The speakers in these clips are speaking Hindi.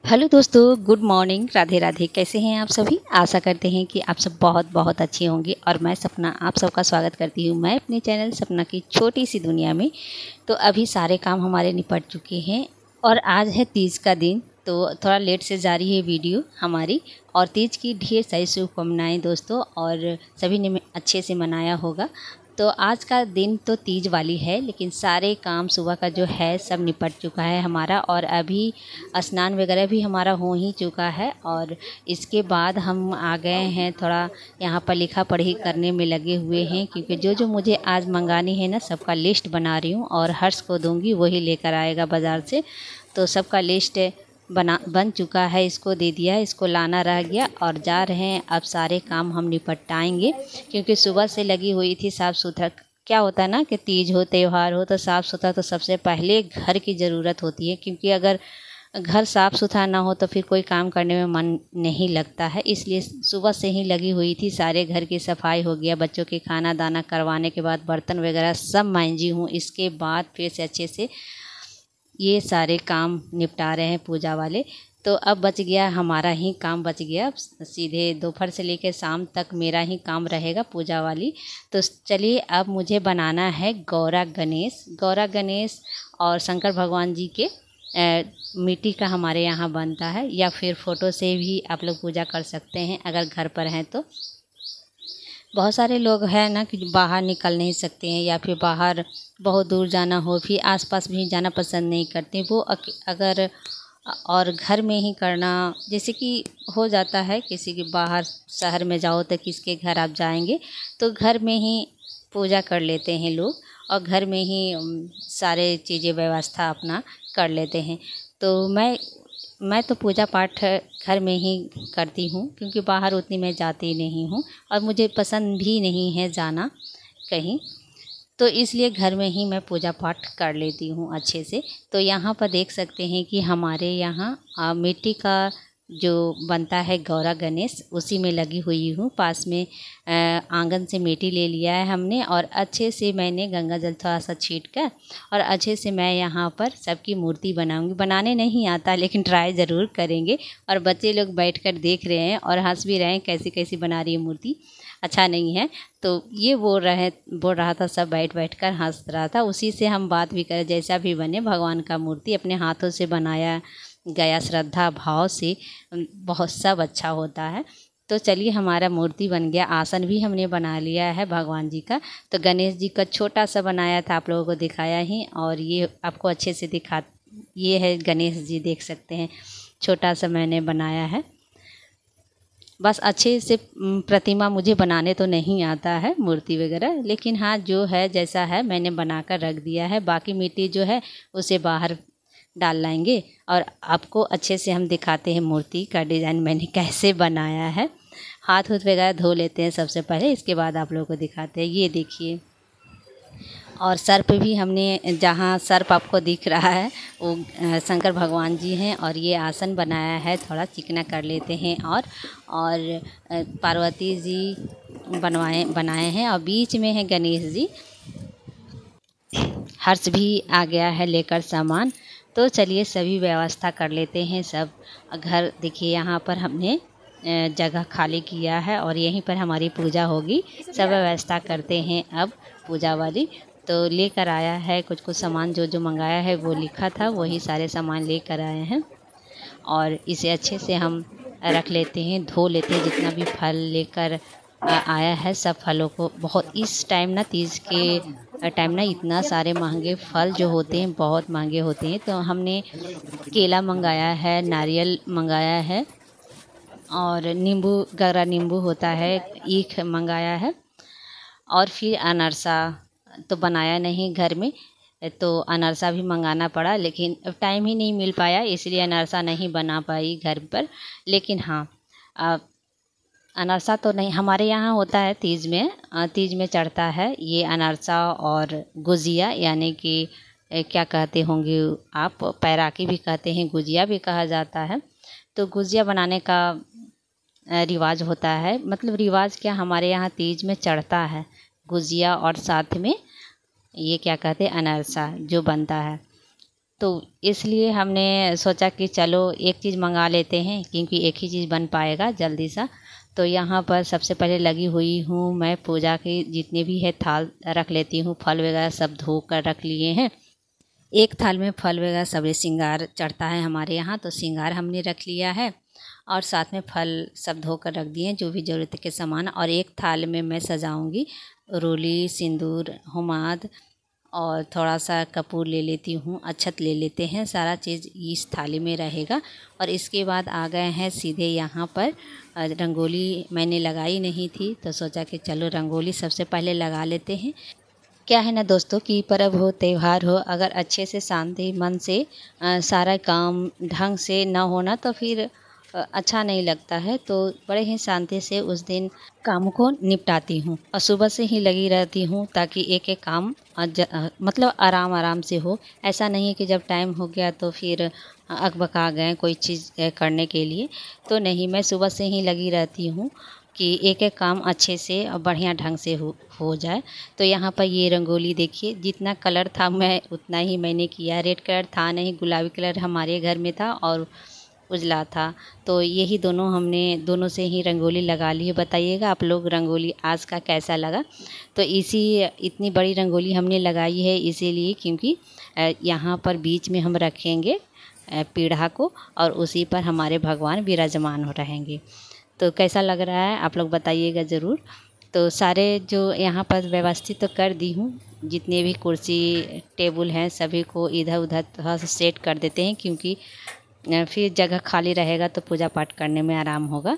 हेलो दोस्तों, गुड मॉर्निंग। राधे राधे। कैसे हैं आप सभी? आशा करते हैं कि आप सब बहुत बहुत अच्छे होंगे। और मैं सपना आप सबका स्वागत करती हूं मैं अपने चैनल सपना की छोटी सी दुनिया में। तो अभी सारे काम हमारे निपट चुके हैं और आज है तीज का दिन, तो थोड़ा लेट से जारी है वीडियो हमारी। और तीज की ढेर सारी शुभकामनाएं दोस्तों, और सभी ने अच्छे से मनाया होगा। तो आज का दिन तो तीज वाली है, लेकिन सारे काम सुबह का जो है सब निपट चुका है हमारा। और अभी स्नान वगैरह भी हमारा हो ही चुका है। और इसके बाद हम आ गए हैं, थोड़ा यहाँ पर लिखा पढ़ी करने में लगे हुए हैं, क्योंकि जो मुझे आज मंगानी है ना, सबका लिस्ट बना रही हूँ और हर्ष को दूँगी, वही लेकर आएगा बाज़ार से। तो सबका लिस्ट बन चुका है, इसको दे दिया है, इसको लाना रह गया और जा रहे हैं। अब सारे काम हम निपटाएंगे, क्योंकि सुबह से लगी हुई थी साफ़ सुथरा। क्या होता है ना कि तीज हो, त्यौहार हो, तो साफ़ सुथरा तो सबसे पहले घर की ज़रूरत होती है, क्योंकि अगर घर साफ़ सुथरा ना हो तो फिर कोई काम करने में मन नहीं लगता है। इसलिए सुबह से ही लगी हुई थी, सारे घर की सफाई हो गया, बच्चों के खाना दाना करवाने के बाद बर्तन वगैरह सब मांजी हूँ। इसके बाद फिर से अच्छे से ये सारे काम निपटा रहे हैं पूजा वाले। तो अब बच गया, हमारा ही काम बच गया। सीधे दोपहर से लेकर शाम तक मेरा ही काम रहेगा पूजा वाली। तो चलिए, अब मुझे बनाना है गौरा गणेश और शंकर भगवान जी के मिट्टी का हमारे यहाँ बनता है, या फिर फ़ोटो से भी आप लोग पूजा कर सकते हैं अगर घर पर हैं तो। बहुत सारे लोग हैं ना कि बाहर निकल नहीं सकते हैं, या फिर बाहर बहुत दूर जाना हो, फिर आसपास भी जाना पसंद नहीं करते वो अगर और घर में ही करना, जैसे कि हो जाता है किसी के बाहर शहर में जाओ तो किसके घर आप जाएंगे, तो घर में ही पूजा कर लेते हैं लोग और घर में ही सारे चीज़ें व्यवस्था अपना कर लेते हैं। तो मैं तो पूजा पाठ घर में ही करती हूँ, क्योंकि बाहर उतनी मैं जाती नहीं हूँ और मुझे पसंद भी नहीं है जाना कहीं। तो इसलिए घर में ही मैं पूजा पाठ कर लेती हूँ अच्छे से। तो यहाँ पर देख सकते हैं कि हमारे यहाँ मिट्टी का जो बनता है गौरा गणेश, उसी में लगी हुई हूँ। पास में आंगन से मिट्टी ले लिया है हमने, और अच्छे से मैंने गंगा जल थोड़ा सा छीट कर और अच्छे से मैं यहाँ पर सबकी मूर्ति बनाऊंगी। बनाने नहीं आता, लेकिन ट्राई ज़रूर करेंगे। और बच्चे लोग बैठकर देख रहे हैं और हंस भी रहे हैं, कैसी कैसी बना रही है मूर्ति, अच्छा नहीं है। तो ये बोल रहा था, सब बैठ कर हंस रहा था। उसी से हम बात भी करें, जैसा भी बने भगवान का मूर्ति अपने हाथों से बनाया गया, श्रद्धा भाव से बहुत सब अच्छा होता है। तो चलिए, हमारा मूर्ति बन गया। आसन भी हमने बना लिया है भगवान जी का। तो गणेश जी का छोटा सा बनाया था, आप लोगों को दिखाया ही, और ये आपको अच्छे से ये है गणेश जी, देख सकते हैं, छोटा सा मैंने बनाया है। बस अच्छे से प्रतिमा मुझे बनाने तो नहीं आता है, मूर्ति वगैरह, लेकिन हाँ जो है जैसा है मैंने बनाकर रख दिया है। बाकी मिट्टी जो है उसे बाहर डाल लाएंगे और आपको अच्छे से हम दिखाते हैं मूर्ति का डिज़ाइन मैंने कैसे बनाया है। हाथ वगैरह धो लेते हैं सबसे पहले, इसके बाद आप लोगों को दिखाते हैं। ये देखिए, और सर्प भी हमने, जहाँ सर्प आपको दिख रहा है वो शंकर भगवान जी हैं। और ये आसन बनाया है, थोड़ा चिकना कर लेते हैं। और पार्वती जी बनाए हैं, और बीच में है गणेश जी। हर्ष भी आ गया है लेकर सामान। तो चलिए सभी व्यवस्था कर लेते हैं। सब घर देखिए, यहाँ पर हमने जगह खाली किया है और यहीं पर हमारी पूजा होगी। सब व्यवस्था करते हैं अब पूजा वाली। तो लेकर आया है कुछ सामान, जो मंगाया है वो लिखा था, वही सारे सामान लेकर आए हैं। और इसे अच्छे से हम रख लेते हैं, धो लेते हैं। जितना भी फल लेकर आया है, सब फलों को बहुत इस टाइम ना, तीज के टाइम ना, इतना सारे महंगे फल जो होते हैं बहुत महंगे होते हैं। तो हमने केला मंगाया है, नारियल मंगाया है, और गरा नींबू होता है, ईख मंगाया है। और फिर अनरसा तो बनाया नहीं घर में, तो अनरसा भी मंगाना पड़ा, लेकिन टाइम ही नहीं मिल पाया, इसलिए अनरसा नहीं बना पाई घर पर। लेकिन हाँ, अनारसा तो नहीं, हमारे यहाँ होता है तीज में, तीज में चढ़ता है ये अनारसा और गुजिया, यानी कि क्या कहते होंगे आप, पैराकी भी कहते हैं, गुजिया भी कहा जाता है। तो गुजिया बनाने का रिवाज होता है, मतलब रिवाज क्या, हमारे यहाँ तीज में चढ़ता है गुजिया और साथ में ये क्या कहते हैं अनारसा जो बनता है। तो इसलिए हमने सोचा कि चलो एक चीज़ मंगा लेते हैं, क्योंकि एक ही चीज़ बन पाएगा जल्दी सा। तो यहाँ पर सबसे पहले लगी हुई हूँ मैं, पूजा की जितने भी है थाल रख लेती हूँ, फल वगैरह सब धो कर रख लिए हैं। एक थाल में फल वगैरह सब श्रृंगार चढ़ता है हमारे यहाँ, तो श्रृंगार हमने रख लिया है और साथ में फल सब धो कर रख दिए जो भी ज़रूरत के सामान। और एक थाल में मैं सजाऊंगी रोली, सिंदूर, हुमाद और थोड़ा सा कपूर ले लेती हूँ, अक्षत ले लेते हैं, सारा चीज़ इस थाली में रहेगा। और इसके बाद आ गए हैं सीधे यहाँ पर, रंगोली मैंने लगाई नहीं थी तो सोचा कि चलो रंगोली सबसे पहले लगा लेते हैं। क्या है ना दोस्तों कि पर्व हो, त्यौहार हो, अगर अच्छे से शांति मन से सारा काम ढंग से ना होना तो फिर अच्छा नहीं लगता है। तो बड़े ही शांति से उस दिन काम को निपटाती हूँ और सुबह से ही लगी रहती हूँ ताकि एक एक काम मतलब आराम आराम से हो। ऐसा नहीं है कि जब टाइम हो गया तो फिर अकबका गए कोई चीज़ करने के लिए, तो नहीं, मैं सुबह से ही लगी रहती हूँ कि एक एक काम अच्छे से और बढ़िया ढंग से हो जाए। तो यहाँ पर ये रंगोली देखिए, जितना कलर था मैं उतना ही मैंने किया। रेड कलर था नहीं, गुलाबी कलर हमारे घर में था और उजला था, तो यही दोनों हमने दोनों से ही रंगोली लगा ली है। बताइएगा आप लोग रंगोली आज का कैसा लगा। तो इतनी बड़ी रंगोली हमने लगाई है इसीलिए क्योंकि यहाँ पर बीच में हम रखेंगे पीढ़ा को और उसी पर हमारे भगवान विराजमान हो रहेंगे। तो कैसा लग रहा है आप लोग बताइएगा ज़रूर। तो सारे जो यहाँ पर व्यवस्थित तो कर दी हूँ, जितने भी कुर्सी टेबल हैं सभी को इधर उधर थोड़ा सा सेट कर देते हैं, क्योंकि फिर जगह खाली रहेगा तो पूजा पाठ करने में आराम होगा।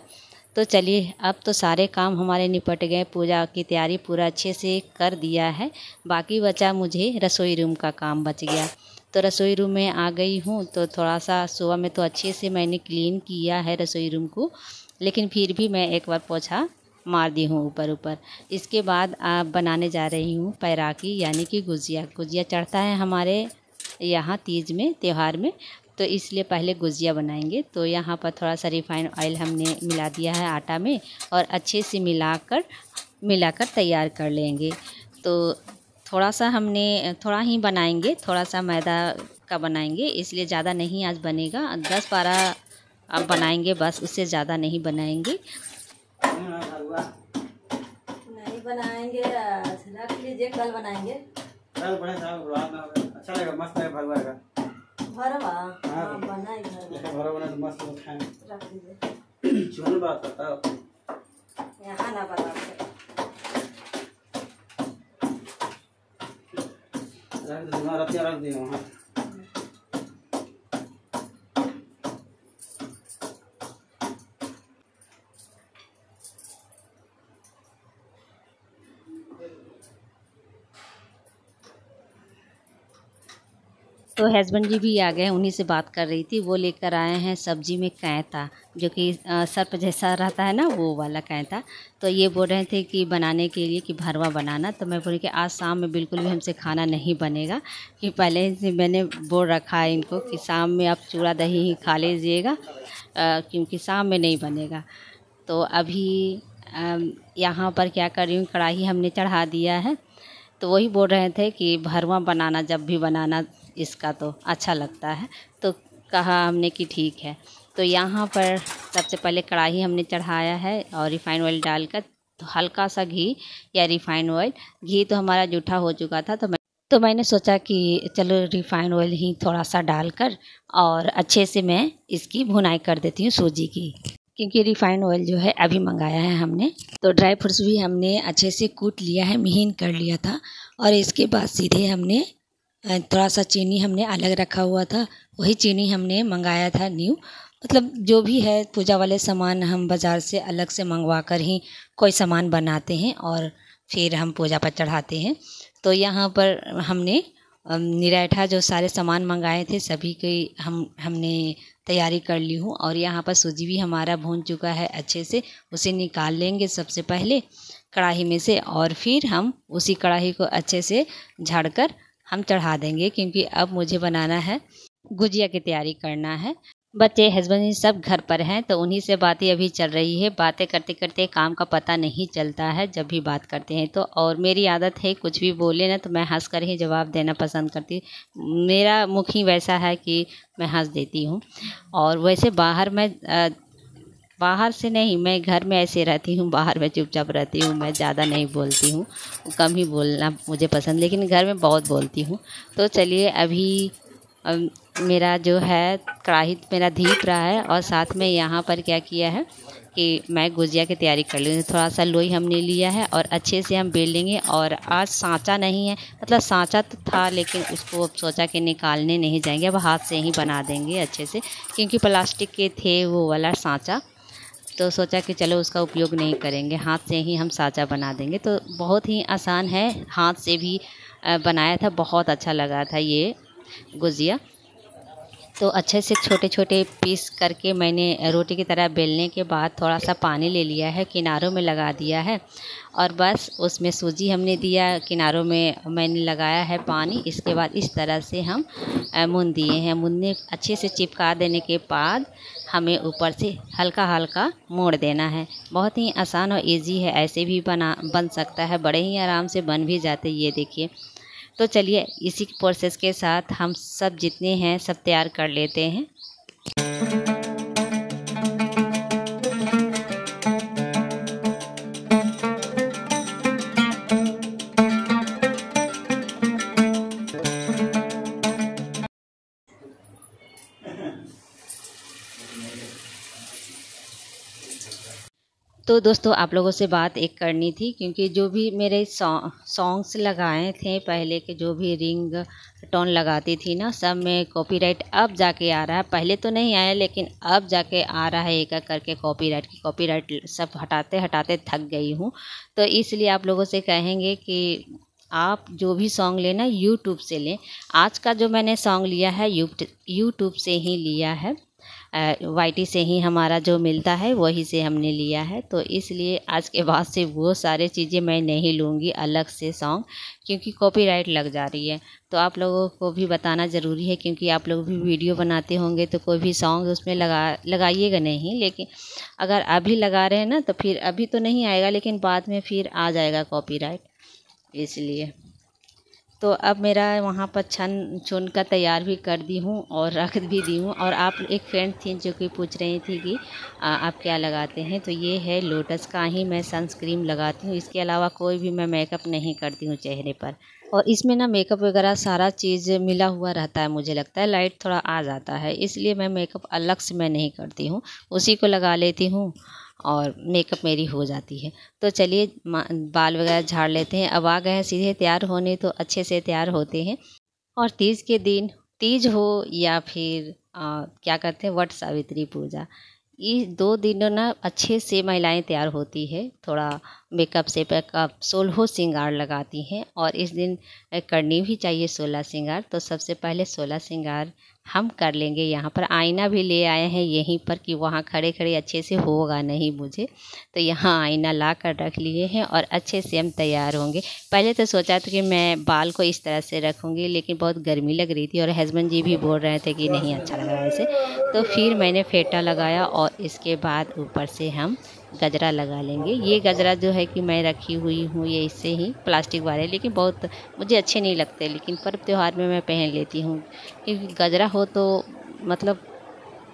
तो चलिए अब तो सारे काम हमारे निपट गए, पूजा की तैयारी पूरा अच्छे से कर दिया है। बाकी बचा मुझे रसोई रूम का काम बच गया। तो रसोई रूम में आ गई हूँ, तो थोड़ा सा सुबह में तो अच्छे से मैंने क्लीन किया है रसोई रूम को, लेकिन फिर भी मैं एक बार पोछा मार दी हूँ ऊपर ऊपर। इसके बाद बनाने जा रही हूँ पैराकी, यानी कि गुजिया। गुजिया चढ़ता है हमारे यहाँ तीज में, त्यौहार में, तो इसलिए पहले गुजिया बनाएंगे। तो यहाँ पर थोड़ा सा रिफाइंड ऑयल हमने मिला दिया है आटा में और अच्छे से मिलाकर तैयार कर लेंगे। तो थोड़ा ही बनाएंगे, थोड़ा सा मैदा का बनाएंगे, इसलिए ज़्यादा नहीं आज बनेगा, 10-12 अब बनाएंगे बस, उससे ज़्यादा नहीं बनाएंगे। नहीं बनाएंगे, रख लीजिए, कल बनाएंगे। अच्छा लगेगा, मस्त है भरवा का भरवा। हाँ बनाए भरवा बना तो मस्त खाएं। रख लीजिए, चुन बात बताओ यहाँ ना बनाते, रख दिए वहाँ। तो हस्बैंड जी भी आ गए, उन्हीं से बात कर रही थी। वो लेकर आए हैं सब्जी में कैता, जो कि सर्प जैसा रहता है ना, वो वाला कैता। तो ये बोल रहे थे कि बनाने के लिए कि भरवा बनाना। तो मैं बोली कि आज शाम में बिल्कुल भी हमसे खाना नहीं बनेगा, कि पहले से मैंने बोल रखा है इनको कि शाम में आप चूड़ा दही ही खा लीजिएगा, क्योंकि शाम में नहीं बनेगा। तो अभी यहाँ पर क्या कर रही हूँ, कढ़ाई हमने चढ़ा दिया है। तो वही बोल रहे थे कि भरवा बनाना, जब भी बनाना इसका तो अच्छा लगता है। तो कहा हमने कि ठीक है। तो यहाँ पर सबसे पहले कढ़ाई हमने चढ़ाया है और रिफाइंड ऑयल डालकर, तो हल्का सा घी या रिफाइंड ऑयल, घी तो हमारा जूठा हो चुका था, तो मैंने सोचा कि चलो रिफाइंड ऑयल ही थोड़ा सा डालकर और अच्छे से मैं इसकी भुनाई कर देती हूँ सूजी की, क्योंकि रिफाइंड ऑयल जो है अभी मंगाया है हमने। तो ड्राई फ्रूट्स भी हमने अच्छे से कूट लिया है, महीन कर लिया था। और इसके बाद सीधे हमने थोड़ा सा चीनी हमने अलग रखा हुआ था, वही चीनी हमने मंगाया था न्यू। मतलब जो भी है पूजा वाले सामान हम बाज़ार से अलग से मंगवा कर ही कोई सामान बनाते हैं और फिर हम पूजा पर चढ़ाते हैं। तो यहाँ पर हमने निराठा जो सारे सामान मंगाए थे सभी के हमने तैयारी कर ली हूँ। और यहाँ पर सूजी भी हमारा भून चुका है अच्छे से। उसे निकाल लेंगे सबसे पहले कढ़ाई में से, और फिर हम उसी कढ़ाई को अच्छे से झाड़कर हम चढ़ा देंगे, क्योंकि अब मुझे बनाना है, गुजिया की तैयारी करना है। बच्चे, हस्बैंड सब घर पर हैं, तो उन्हीं से बातें अभी चल रही है। बातें करते करते काम का पता नहीं चलता है जब भी बात करते हैं तो। और मेरी आदत है कुछ भी बोले ना तो मैं हंस कर ही जवाब देना पसंद करती हूँ। मेरा मुख ही वैसा है कि मैं हंस देती हूँ। और वैसे बाहर से नहीं, मैं घर में ऐसे रहती हूँ, बाहर में चुपचाप रहती हूँ, मैं ज़्यादा नहीं बोलती हूँ, कम ही बोलना मुझे पसंद, लेकिन घर में बहुत बोलती हूँ। तो चलिए, अभी मेरा जो है कढ़ाई मेरा धीप रहा है, और साथ में यहाँ पर क्या किया है कि मैं गुजिया की तैयारी कर ली हूँ। थोड़ा सा लोई हमने लिया है और अच्छे से हम बेल लेंगे। और आज सांचा नहीं है, मतलब सांचा तो था लेकिन उसको अब सोचा कि निकालने नहीं जाएंगे, अब हाथ से ही बना देंगे अच्छे से, क्योंकि प्लास्टिक के थे वो वाला सांचा, तो सोचा कि चलो उसका उपयोग नहीं करेंगे, हाथ से ही हम सांचा बना देंगे। तो बहुत ही आसान है, हाथ से भी बनाया था, बहुत अच्छा लगा था ये गुजिया। तो अच्छे से छोटे छोटे पीस करके मैंने रोटी की तरह बेलने के बाद थोड़ा सा पानी ले लिया है, किनारों में लगा दिया है, और बस उसमें सूजी हमने दिया, किनारों में मैंने लगाया है पानी। इसके बाद इस तरह से हम मुन दिए हैं। मुनने अच्छे से चिपका देने के बाद हमें ऊपर से हल्का हल्का मोड़ देना है। बहुत ही आसान और इजी है, ऐसे भी बन सकता है, बड़े ही आराम से बन भी जाते, ये देखिए। तो चलिए, इसी प्रोसेस के साथ हम सब जितने हैं सब तैयार कर लेते हैं। तो दोस्तों, आप लोगों से बात एक करनी थी, क्योंकि जो भी मेरे सॉन्ग्स लगाए थे पहले के, जो भी रिंग टोन लगाती थी ना, सब में कॉपीराइट अब जाके आ रहा है। पहले तो नहीं आया, लेकिन अब जाके आ रहा है एक एक करके कॉपीराइट सब हटाते हटाते थक गई हूँ। तो इसलिए आप लोगों से कहेंगे कि आप जो भी सॉन्ग लेना यूट्यूब से लें। आज का जो मैंने सॉन्ग लिया है यूट्यूब से ही लिया है, YT से ही हमारा जो मिलता है वही से हमने लिया है। तो इसलिए आज के बाद से वो सारे चीज़ें मैं नहीं लूँगी अलग से सॉन्ग, क्योंकि कॉपीराइट लग जा रही है। तो आप लोगों को भी बताना ज़रूरी है, क्योंकि आप लोग भी वीडियो बनाते होंगे तो कोई भी सॉन्ग उसमें लगाइएगा नहीं। लेकिन अगर अभी लगा रहे हैं ना, तो फिर अभी तो नहीं आएगा, लेकिन बाद में फिर आ जाएगा कॉपीराइट, इसलिए। तो अब मेरा वहाँ पर छन चुन का तैयार भी कर दी हूँ और रख भी दी हूँ। और आप एक फ्रेंड थी जो कि पूछ रही थी कि आप क्या लगाते हैं, तो ये है लोटस का ही मैं सनस्क्रीन लगाती हूँ। इसके अलावा कोई भी मैं मेकअप नहीं करती हूँ चेहरे पर। और इसमें ना मेकअप वगैरह सारा चीज़ मिला हुआ रहता है, मुझे लगता है लाइट थोड़ा आ जाता है, इसलिए मैं मेकअप अलग से मैं नहीं करती हूँ, उसी को लगा लेती हूँ और मेकअप मेरी हो जाती है। तो चलिए, बाल वगैरह झाड़ लेते हैं। अब आ गए हैं सीधे तैयार होने, तो अच्छे से तैयार होते हैं। और तीज के दिन, तीज हो या फिर क्या कहते हैं, वट सावित्री पूजा, ये 2 दिनों ना अच्छे से महिलाएं तैयार होती है। थोड़ा मेकअप से पैकअप 16 श्रृंगार लगाती हैं, और इस दिन करनी भी चाहिए 16 श्रृंगार। तो सबसे पहले 16 श्रृंगार हम कर लेंगे। यहाँ पर आईना भी ले आए हैं यहीं पर, कि वहाँ खड़े खड़े अच्छे से होगा नहीं मुझे, तो यहाँ आईना ला कर रख लिए हैं और अच्छे से हम तैयार होंगे। पहले तो सोचा था कि मैं बाल को इस तरह से रखूँगी, लेकिन बहुत गर्मी लग रही थी और हस्बैंड जी भी बोल रहे थे कि नहीं अच्छा लग रहा है ऐसे। तो फिर मैंने फेटा लगाया, और इसके बाद ऊपर से हम गजरा लगा लेंगे। ये गजरा जो है कि मैं रखी हुई हूँ, ये इससे ही प्लास्टिक वाले, लेकिन बहुत मुझे अच्छे नहीं लगते, लेकिन पर्व त्योहार में मैं पहन लेती हूँ। क्योंकि गजरा हो तो मतलब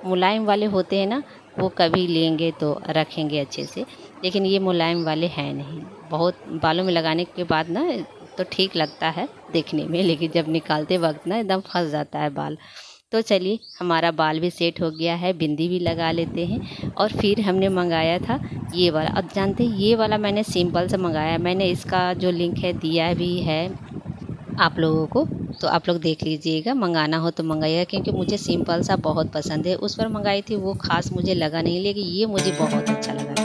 मुलायम वाले होते हैं ना, वो कभी लेंगे तो रखेंगे अच्छे से, लेकिन ये मुलायम वाले हैं नहीं। बहुत बालों में लगाने के बाद ना तो ठीक लगता है देखने में, लेकिन जब निकालते वक्त ना एकदम फंस जाता है बाल। तो चलिए, हमारा बाल भी सेट हो गया है, बिंदी भी लगा लेते हैं। और फिर हमने मंगाया था ये वाला। अब जानते हैं, ये वाला मैंने सिंपल से मंगाया, मैंने इसका जो लिंक है दिया भी है आप लोगों को, तो आप लोग देख लीजिएगा। मंगाना हो तो मंगाइएगा, क्योंकि मुझे सिंपल सा बहुत पसंद है। उस पर मंगाई थी वो खास मुझे लगा नहीं, लेकिन ये मुझे बहुत अच्छा लगा था।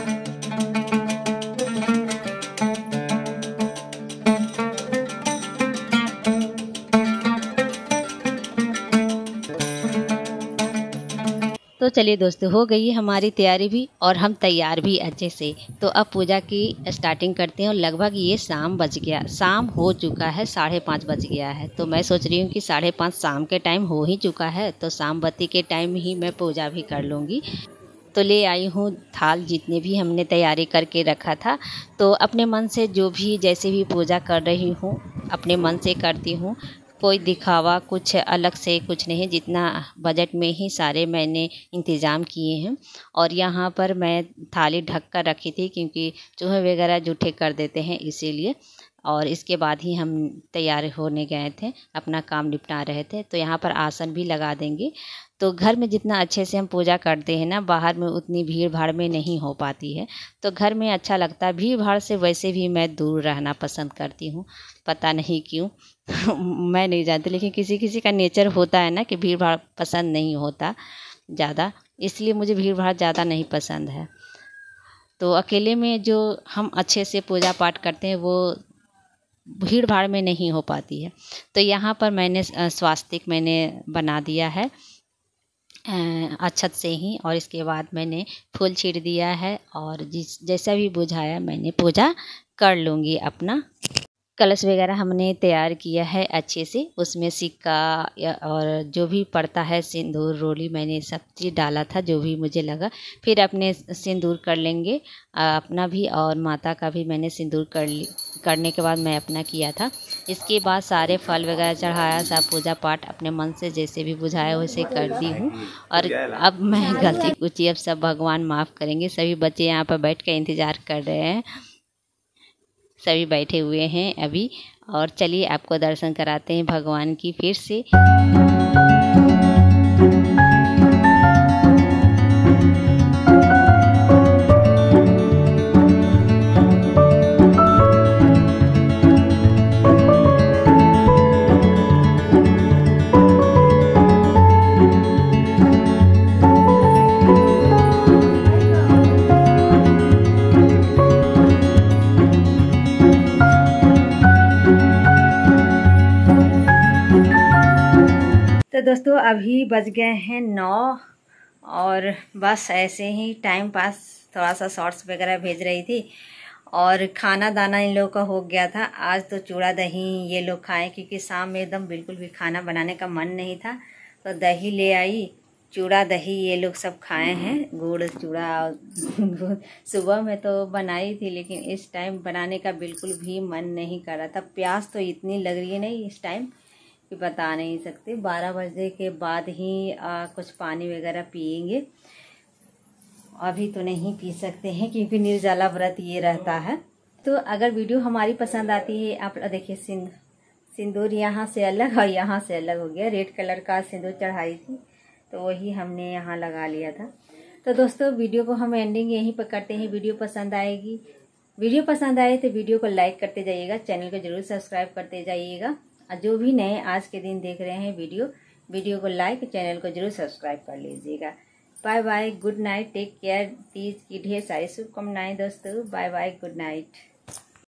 तो चलिए दोस्तों, हो गई है हमारी तैयारी भी और हम तैयार भी अच्छे से। तो अब पूजा की स्टार्टिंग करते हैं और लगभग ये शाम बज गया, शाम हो चुका है, 5:30 बज गया है। तो मैं सोच रही हूँ कि 5:30 शाम के टाइम हो ही चुका है, तो शाम बत्ती के टाइम ही मैं पूजा भी कर लूँगी। तो ले आई हूँ थाल, जितने भी हमने तैयारी करके रखा था। तो अपने मन से जो भी जैसे भी पूजा कर रही हूँ अपने मन से करती हूँ, कोई दिखावा कुछ अलग से कुछ नहीं, जितना बजट में ही सारे मैंने इंतज़ाम किए हैं। और यहाँ पर मैं थाली ढक कर रखी थी क्योंकि चूहे वगैरह जूठे कर देते हैं इसीलिए। और इसके बाद ही हम तैयार होने गए थे, अपना काम निपटा रहे थे। तो यहाँ पर आसन भी लगा देंगे। तो घर में जितना अच्छे से हम पूजा करते हैं ना, बाहर में उतनी भीड़ भाड़ में नहीं हो पाती है। तो घर में अच्छा लगता है, भीड़ भाड़ से वैसे भी मैं दूर रहना पसंद करती हूँ, पता नहीं क्यों। मैं नहीं जानती, लेकिन किसी किसी का नेचर होता है ना कि भीड़ भाड़ पसंद नहीं होता ज़्यादा, इसलिए मुझे भीड़ भाड़ ज़्यादा नहीं पसंद है। तो अकेले में जो हम अच्छे से पूजा पाठ करते हैं वो भीड़ भाड़ में नहीं हो पाती है। तो यहाँ पर मैंने स्वास्तिक मैंने बना दिया है अक्षत से ही, और इसके बाद मैंने फूल छीड़ दिया है। और जैसा भी बुझाया मैंने पूजा कर लूँगी अपना। कलश वगैरह हमने तैयार किया है अच्छे से, उसमें सिक्का और जो भी पड़ता है सिंदूर रोली, मैंने सब चीज़ डाला था जो भी मुझे लगा। फिर अपने सिंदूर कर लेंगे अपना भी, और माता का भी मैंने सिंदूर करने के बाद मैं अपना किया था। इसके बाद सारे फल वगैरह चढ़ाया, सब पूजा पाठ अपने मन से जैसे भी बुझाया वैसे कर दी हूँ। और अब मैं गलती कुछ अब सब भगवान माफ़ करेंगे। सभी बच्चे यहाँ पर बैठ कर इंतज़ार कर रहे हैं, सभी बैठे हुए हैं अभी। और चलिए आपको दर्शन कराते हैं भगवान की फिर से। तो दोस्तों अभी बज गए हैं 9, और बस ऐसे ही टाइम पास, थोड़ा सा शॉर्ट्स वगैरह भेज रही थी। और खाना दाना इन लोगों का हो गया था। आज तो चूड़ा दही ये लोग खाएं, क्योंकि शाम में एकदम बिल्कुल भी खाना बनाने का मन नहीं था। तो दही ले आई, चूड़ा दही ये लोग सब खाए हैं, गुड़ चूड़ा। सुबह में तो बनाई थी, लेकिन इस टाइम बनाने का बिल्कुल भी मन नहीं कर रहा था। प्यास तो इतनी लग रही है नहीं इस टाइम कि बता नहीं सकते। 12 बजे के बाद ही कुछ पानी वगैरह पिएंगे, अभी तो नहीं पी सकते हैं क्योंकि निर्जला व्रत ये रहता है। तो अगर वीडियो हमारी पसंद आती है, आप देखिए सिंदूर यहाँ से अलग और यहाँ से अलग हो गया। रेड कलर का सिंदूर चढ़ाई थी तो वही हमने यहाँ लगा लिया था। तो दोस्तों वीडियो को हम एंडिंग यहीं पर करते हैं। वीडियो पसंद आएगी, वीडियो पसंद आए तो वीडियो को लाइक करते जाइएगा, चैनल को जरूर सब्सक्राइब करते जाइएगा। और जो भी नए आज के दिन देख रहे हैं वीडियो को लाइक, चैनल को जरूर सब्सक्राइब कर लीजिएगा। Bye bye, good night, take care. Teej की ढेर सारी शुभकामनाएं दोस्तों। Bye bye, good night.